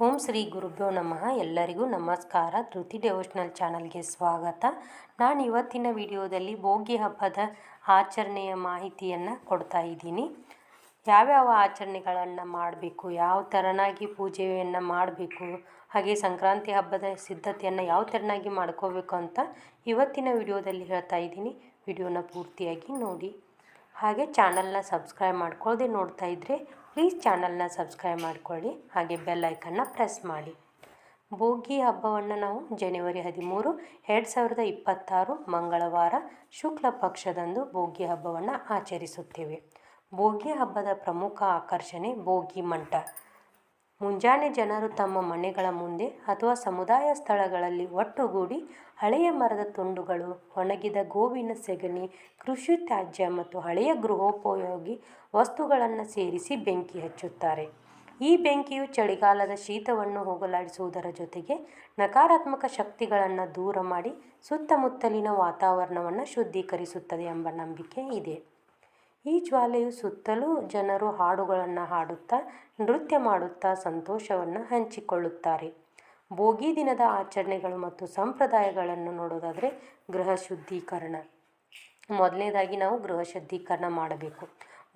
ಓಂ ಶ್ರೀ ಗುರುಭ್ಯೋ ನಮಃ. ಎಲ್ಲರಿಗೂ ನಮಸ್ಕಾರ. ಧೃತಿ ಡೆವೋಷನಲ್ ಚಾನಲ್ಗೆ ಸ್ವಾಗತ. ನಾನು ಇವತ್ತಿನ ವಿಡಿಯೋದಲ್ಲಿ ಭೋಗಿ ಹಬ್ಬದ ಆಚರಣೆಯ ಮಾಹಿತಿಯನ್ನು ಕೊಡ್ತಾ ಇದ್ದೀನಿ. ಯಾವ್ಯಾವ ಆಚರಣೆಗಳನ್ನು ಮಾಡಬೇಕು, ಯಾವ ಥರನಾಗಿ ಪೂಜೆಯನ್ನು ಮಾಡಬೇಕು, ಹಾಗೆ ಸಂಕ್ರಾಂತಿ ಹಬ್ಬದ ಸಿದ್ಧತೆಯನ್ನು ಯಾವ ಥರನಾಗಿ ಮಾಡ್ಕೋಬೇಕು ಅಂತ ಇವತ್ತಿನ ವಿಡಿಯೋದಲ್ಲಿ ಹೇಳ್ತಾ ಇದ್ದೀನಿ. ವಿಡಿಯೋನ ಪೂರ್ತಿಯಾಗಿ ನೋಡಿ. ಹಾಗೆ ಚಾನಲ್ನ ಸಬ್ಸ್ಕ್ರೈಬ್ ಮಾಡ್ಕೊಳ್ಳದೆ ನೋಡ್ತಾ ಇದ್ದರೆ ಪ್ಲೀಸ್ ಚಾನಲ್ನ ಸಬ್ಸ್ಕ್ರೈಬ್ ಮಾಡ್ಕೊಳ್ಳಿ. ಹಾಗೆ ಬೆಲ್ ಐಕನ್ನ ಪ್ರೆಸ್ ಮಾಡಿ. ಭೋಗಿ ಹಬ್ಬವನ್ನು ನಾವು ಜನವರಿ 13, 2026 ಮಂಗಳವಾರ ಶುಕ್ಲ ಪಕ್ಷದಂದು ಭೋಗಿ ಹಬ್ಬವನ್ನು ಆಚರಿಸುತ್ತೇವೆ. ಭೋಗಿ ಹಬ್ಬದ ಪ್ರಮುಖ ಆಕರ್ಷಣೆ ಭೋಗಿ ಮಂಟ. ಮುಂಜಾನೆ ಜನರು ತಮ್ಮ ಮನೆಗಳ ಮುಂದೆ ಅಥವಾ ಸಮುದಾಯ ಸ್ಥಳಗಳಲ್ಲಿ ಒಟ್ಟುಗೂಡಿ ಹಳೆಯ ಮರದ ತುಂಡುಗಳು, ಒಣಗಿದ ಗೋವಿನ ಸೆಗಣಿ, ಕೃಷಿ ತ್ಯಾಜ್ಯ ಮತ್ತು ಹಳೆಯ ಗೃಹೋಪಯೋಗಿ ವಸ್ತುಗಳನ್ನು ಸೇರಿಸಿ ಬೆಂಕಿ ಹಚ್ಚುತ್ತಾರೆ. ಈ ಬೆಂಕಿಯು ಚಳಿಗಾಲದ ಶೀತವನ್ನು ಹೋಗಲಾಡಿಸುವುದರ ಜೊತೆಗೆ ನಕಾರಾತ್ಮಕ ಶಕ್ತಿಗಳನ್ನು ದೂರ ಮಾಡಿ ಸುತ್ತಮುತ್ತಲಿನ ವಾತಾವರಣವನ್ನು ಶುದ್ಧೀಕರಿಸುತ್ತದೆ ಎಂಬ ನಂಬಿಕೆ ಇದೆ. ಈ ಜ್ವಾಲೆಯು ಸುತ್ತಲೂ ಜನರು ಹಾಡುಗಳನ್ನು ಹಾಡುತ್ತಾ, ನೃತ್ಯ ಮಾಡುತ್ತಾ ಸಂತೋಷವನ್ನು ಹಂಚಿಕೊಳ್ಳುತ್ತಾರೆ. ಭೋಗಿ ದಿನದ ಆಚರಣೆಗಳು ಮತ್ತು ಸಂಪ್ರದಾಯಗಳನ್ನು ನೋಡೋದಾದರೆ ಗೃಹ ಶುದ್ಧೀಕರಣ. ಮೊದಲನೇದಾಗಿ ನಾವು ಗೃಹ ಶುದ್ಧೀಕರಣ ಮಾಡಬೇಕು.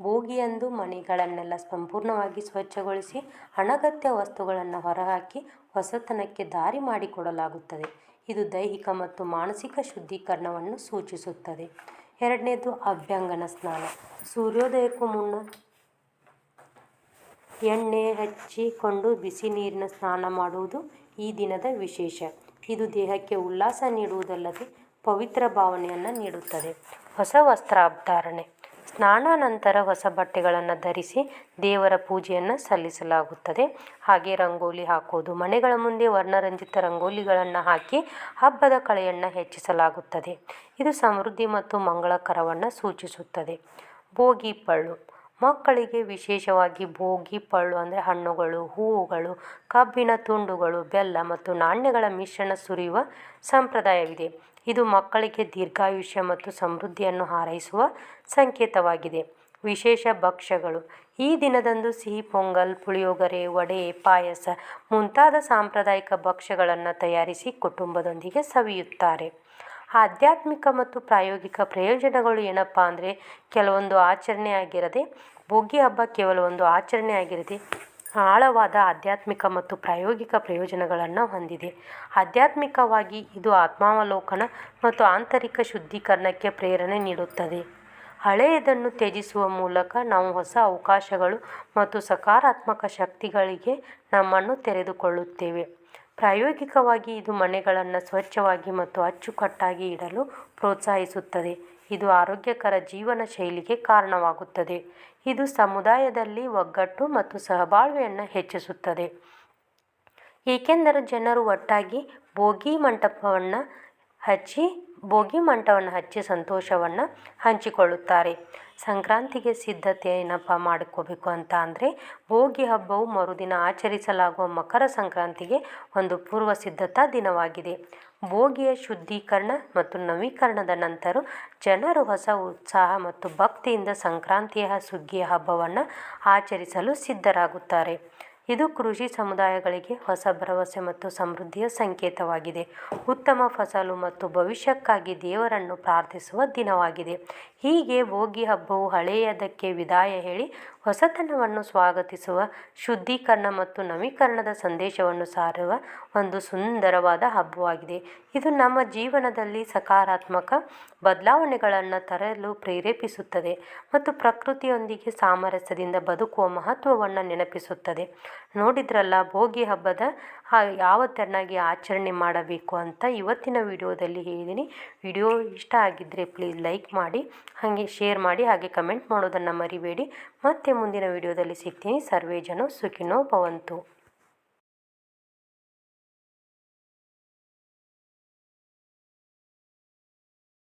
ಭೋಗಿಯಂದು ಮನೆಗಳನ್ನೆಲ್ಲ ಸಂಪೂರ್ಣವಾಗಿ ಸ್ವಚ್ಛಗೊಳಿಸಿ ಅನಗತ್ಯ ವಸ್ತುಗಳನ್ನು ಹೊರಹಾಕಿ ಹೊಸತನಕ್ಕೆ ದಾರಿ ಮಾಡಿಕೊಡಲಾಗುತ್ತದೆ. ಇದು ದೈಹಿಕ ಮತ್ತು ಮಾನಸಿಕ ಶುದ್ಧೀಕರಣವನ್ನು ಸೂಚಿಸುತ್ತದೆ. ಎರಡನೇದು ಅಭ್ಯಂಗನ ಸ್ನಾನ. ಸೂರ್ಯೋದಯಕ್ಕೂ ಮುನ್ನ ಎಣ್ಣೆ ಹಚ್ಚಿಕೊಂಡು ಬಿಸಿ ನೀರಿನ ಸ್ನಾನ ಮಾಡುವುದು ಈ ದಿನದ ವಿಶೇಷ. ಇದು ದೇಹಕ್ಕೆ ಉಲ್ಲಾಸ ನೀಡುವುದಲ್ಲದೆ ಪವಿತ್ರ ಭಾವನೆಯನ್ನು ನೀಡುತ್ತದೆ. ಹೊಸ ವಸ್ತ್ರಾಧಾರಣೆ. ಸ್ನಾನ ನಂತರ ಹೊಸ ಬಟ್ಟೆಗಳನ್ನು ಧರಿಸಿ ದೇವರ ಪೂಜೆಯನ್ನು ಸಲ್ಲಿಸಲಾಗುತ್ತದೆ. ಹಾಗೆ ರಂಗೋಲಿ ಹಾಕೋದು. ಮನೆಗಳ ಮುಂದೆ ವರ್ಣರಂಜಿತ ರಂಗೋಲಿಗಳನ್ನು ಹಾಕಿ ಹಬ್ಬದ ಕಳೆಯನ್ನು ಹೆಚ್ಚಿಸಲಾಗುತ್ತದೆ. ಇದು ಸಮೃದ್ಧಿ ಮತ್ತು ಮಂಗಳಕರವನ್ನು ಸೂಚಿಸುತ್ತದೆ. ಭೋಗಿ ಪಳ್ಳು. ಮಕ್ಕಳಿಗೆ ವಿಶೇಷವಾಗಿ ಭೋಗಿ ಪಳ್ಳು ಅಂದರೆ ಹಣ್ಣುಗಳು, ಹೂವುಗಳು, ಕಬ್ಬಿನ ತುಂಡುಗಳು, ಬೆಲ್ಲ ಮತ್ತು ನಾಣ್ಯಗಳ ಮಿಶ್ರಣ ಸುರಿಯುವ ಸಂಪ್ರದಾಯವಿದೆ. ಇದು ಮಕ್ಕಳಿಗೆ ದೀರ್ಘಾಯುಷ್ಯ ಮತ್ತು ಸಮೃದ್ಧಿಯನ್ನು ಹಾರೈಸುವ ಸಂಕೇತವಾಗಿದೆ. ವಿಶೇಷ ಭಕ್ಷ್ಯಗಳು. ಈ ದಿನದಂದು ಸಿಹಿ ಪೊಂಗಲ್, ಪುಳಿಯೋಗರೆ, ವಡೆ, ಪಾಯಸ ಮುಂತಾದ ಸಾಂಪ್ರದಾಯಿಕ ಭಕ್ಷ್ಯಗಳನ್ನು ತಯಾರಿಸಿ ಕುಟುಂಬದೊಂದಿಗೆ ಸವಿಯುತ್ತಾರೆ. ಆಧ್ಯಾತ್ಮಿಕ ಮತ್ತು ಪ್ರಾಯೋಗಿಕ ಪ್ರಯೋಜನಗಳು ಏನಪ್ಪ ಅಂದರೆ, ಕೆಲವೊಂದು ಆಚರಣೆ ಆಗಿರದೆ ಭೋಗಿ ಹಬ್ಬ ಕೇವಲ ಒಂದು ಆಚರಣೆ ಆಗಿರದೆ ಆಳವಾದ ಆಧ್ಯಾತ್ಮಿಕ ಮತ್ತು ಪ್ರಾಯೋಗಿಕ ಪ್ರಯೋಜನಗಳನ್ನು ಹೊಂದಿದೆ. ಆಧ್ಯಾತ್ಮಿಕವಾಗಿ ಇದು ಆತ್ಮಾವಲೋಕನ ಮತ್ತು ಆಂತರಿಕ ಶುದ್ಧೀಕರಣಕ್ಕೆ ಪ್ರೇರಣೆ ನೀಡುತ್ತದೆ. ಹಳೆಯದನ್ನು ತ್ಯಜಿಸುವ ಮೂಲಕ ನಾವು ಹೊಸ ಅವಕಾಶಗಳು ಮತ್ತು ಸಕಾರಾತ್ಮಕ ಶಕ್ತಿಗಳಿಗೆ ನಮ್ಮನ್ನು ತೆರೆದುಕೊಳ್ಳುತ್ತೇವೆ. ಪ್ರಾಯೋಗಿಕವಾಗಿ ಇದು ಮನೆಗಳನ್ನು ಸ್ವಚ್ಛವಾಗಿ ಮತ್ತು ಅಚ್ಚುಕಟ್ಟಾಗಿ ಇಡಲು ಪ್ರೋತ್ಸಾಹಿಸುತ್ತದೆ. ಇದು ಆರೋಗ್ಯಕರ ಜೀವನ ಶೈಲಿಗೆ ಕಾರಣವಾಗುತ್ತದೆ. ಇದು ಸಮುದಾಯದಲ್ಲಿ ಒಗ್ಗಟ್ಟು ಮತ್ತು ಸಹಬಾಳ್ವೆಯನ್ನು ಹೆಚ್ಚಿಸುತ್ತದೆ. ಏಕೆಂದರೆ ಜನರು ಒಟ್ಟಾಗಿ ಭೋಗಿ ಮಂಟಪವನ್ನು ಹಚ್ಚಿ ಸಂತೋಷವನ್ನು ಹಂಚಿಕೊಳ್ಳುತ್ತಾರೆ. ಸಂಕ್ರಾಂತಿಗೆ ಸಿದ್ಧತೆ ಏನಪ್ಪ ಮಾಡ್ಕೋಬೇಕು ಅಂತ ಅಂದರೆ, ಭೋಗಿ ಹಬ್ಬವು ಮರುದಿನ ಆಚರಿಸಲಾಗುವ ಮಕರ ಸಂಕ್ರಾಂತಿಗೆ ಒಂದು ಪೂರ್ವ ಸಿದ್ಧತಾ ದಿನವಾಗಿದೆ. ಭೋಗಿಯ ಶುದ್ಧೀಕರಣ ಮತ್ತು ನವೀಕರಣದ ನಂತರ ಜನರು ಹೊಸ ಉತ್ಸಾಹ ಮತ್ತು ಭಕ್ತಿಯಿಂದ ಸಂಕ್ರಾಂತಿಯ ಸುಗ್ಗಿಯ ಹಬ್ಬವನ್ನು ಆಚರಿಸಲು ಸಿದ್ಧರಾಗುತ್ತಾರೆ. ಇದು ಕೃಷಿ ಸಮುದಾಯಗಳಿಗೆ ಹೊಸ ಭರವಸೆ ಮತ್ತು ಸಮೃದ್ಧಿಯ ಸಂಕೇತವಾಗಿದೆ. ಉತ್ತಮ ಫಸಲು ಮತ್ತು ಭವಿಷ್ಯಕ್ಕಾಗಿ ದೇವರನ್ನು ಪ್ರಾರ್ಥಿಸುವ ದಿನವಾಗಿದೆ. ಹೀಗೆ ಭೋಗಿ ಹಬ್ಬವು ಹಳೆಯದಕ್ಕೆ ವಿದಾಯ ಹೇಳಿ ಹೊಸತನವನ್ನು ಸ್ವಾಗತಿಸುವ, ಶುದ್ಧೀಕರಣ ಮತ್ತು ನವೀಕರಣದ ಸಂದೇಶವನ್ನು ಸಾರುವ ಒಂದು ಸುಂದರವಾದ ಹಬ್ಬವಾಗಿದೆ. ಇದು ನಮ್ಮ ಜೀವನದಲ್ಲಿ ಸಕಾರಾತ್ಮಕ ಬದಲಾವಣೆಗಳನ್ನು ತರಲು ಪ್ರೇರೇಪಿಸುತ್ತದೆ ಮತ್ತು ಪ್ರಕೃತಿಯೊಂದಿಗೆ ಸಾಮರಸ್ಯದಿಂದ ಬದುಕುವ ಮಹತ್ವವನ್ನು ನೆನಪಿಸುತ್ತದೆ. ನೋಡಿದ್ರಲ್ಲ, ಭೋಗಿ ಹಬ್ಬದ ಯಾವ ಥರನಾಗಿ ಆಚರಣೆ ಮಾಡಬೇಕು ಅಂತ ಇವತ್ತಿನ ವಿಡಿಯೋದಲ್ಲಿ ಹೇಳಿದ್ದೀನಿ. ವಿಡಿಯೋ ಇಷ್ಟ ಆಗಿದ್ದರೆ ಪ್ಲೀಸ್ ಲೈಕ್ ಮಾಡಿ, ಹಾಗೆ ಶೇರ್ ಮಾಡಿ, ಹಾಗೆ ಕಮೆಂಟ್ ಮಾಡೋದನ್ನು ಮರಿಬೇಡಿ. ಮತ್ತೆ ಮುಂದಿನ ವಿಡಿಯೋದಲ್ಲಿ ಸಿಗ್ತೀನಿ. ಸರ್ವೇ ಜನ ಸುಖಿನೋ ಭವಂತು.